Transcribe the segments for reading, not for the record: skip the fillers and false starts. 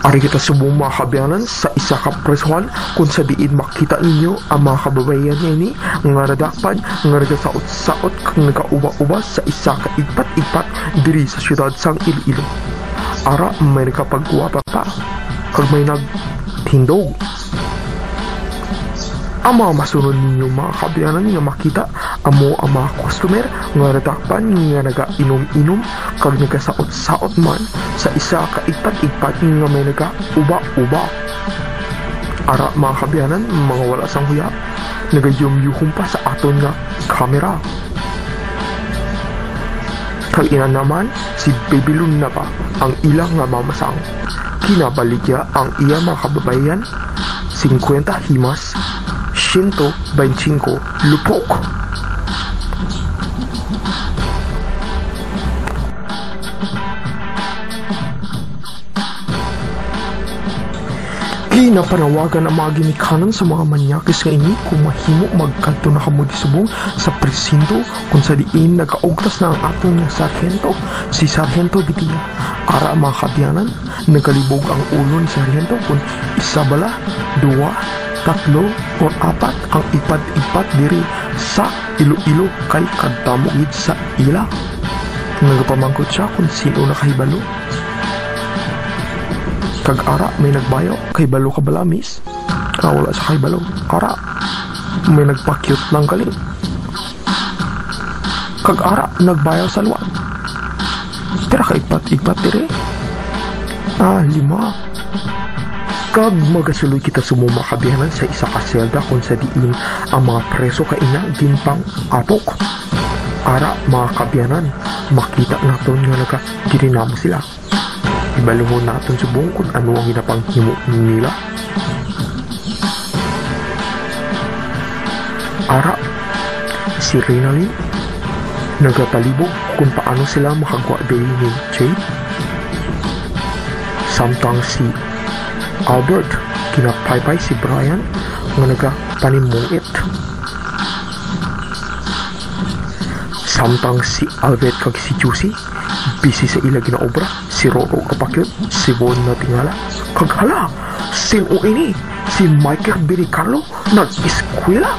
Ari kita subong mga kabyanan sa isa ka presuhan kung sa diin makita ninyo ang mga kababayan ini nga nadakpan nga nagasaot-saot kang nagauba-uba sa isa ka ipat-ipat diri sa syudad sang Iloilo. Ara may nakapagguwapa pa kag may nagtindog. Ang mga masunod ninyo mga kabyanan nga makita amo ang mga customer nga nadakpan nga naga-inom-inom kag nagasaot-saot man sa isa ka ipat-ipat nga may naga-uba-uba. Ara mga kabyanan, mga wala sang huya, nagayum-yuhum pa sa aton nga kamera. Kag ina naman, si Babylon na pa ang ilang nga mamasang. Kinabaligya ang iya mga kababayan, 50 himas, 125 lupok. Napanawagan ang mga ginikanan sa mga manyakis nga ini kung mahimo magkanto na kamo di subong sa presinto kung sa diin nagaugtas na ang atong nga sarhento, si Sarhento Bitia. Ara mga kabyanan, nagalibog ang ulo ni Sarhento kung isa bala, 2, 3 o 4 ang ipad-ipad diri sa Iloilo kay kadamogid sa ila. Nagapamangkot siya kung sino nakahibalo. Kag ara may nagbayo kay balo ka bala miss. Wala sa kay balo. Ara may nagpa-cute ng galing. Kag ara nagbayo sa luwan. Tira ka ipat-ipat dire. 5. Kag magasuloy kita sumuma kabihanan sa isa ka selda kung sa diin ang mga preso ka ina ginpang apok. Ara mga kabihanan, makita naton nga nagka-girinamo sila. Ibalungon natin subong kung ano ang ginapanghimo nila. Ara, si Rinalyn nagapalibog kung paano sila makagwa dahil ni Jade. Samtang si Albert kinapaypay si Brian nga nagapanimungit. Samtang si Albert kag si Juicy busy sa ila ginaobra. Si Roro kapakyot, si Bon na tingala. Kaghala, sino ini? Si Michael Biricarlo nag-eskwela?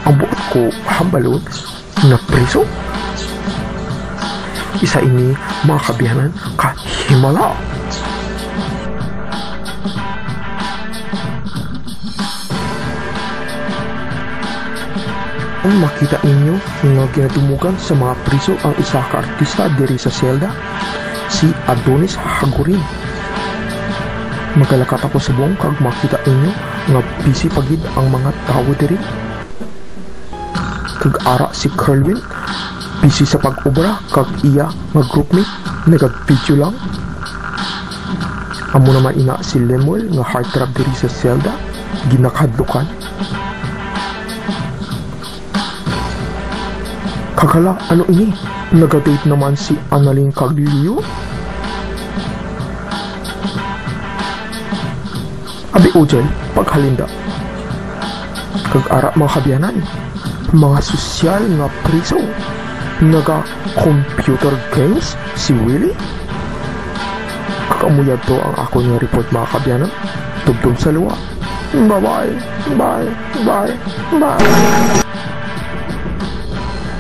Ang buot ko hambalon na preso? Isa ini mga kabihanan kahimala. Ang makita ninyo nga ginatumugan sa mga priso ang isa ka artista diri sa selda, si Adonis Hagurin. Magalakata ko subong kag makita ninyo nga busy pagid ang mga tao diri. Kag ara si Kerwin busy sa pag-obra kag iya nga groupmate nagag-video lang. Amo naman ina si Lemuel nga heartthrob diri sa selda, ginakadlukan. Kagala, ano ini? Nagadate naman si Annalyn Caglio? Abi Ojen, paghalinda. Kag-ara mga kabyanan, mga sosyal nga priso, naga-computer games, si Willie? Kakamuyad to ang ako nga report mga kabyanan, tubtub sa luwa. Bye-bye, bye, bye, bye.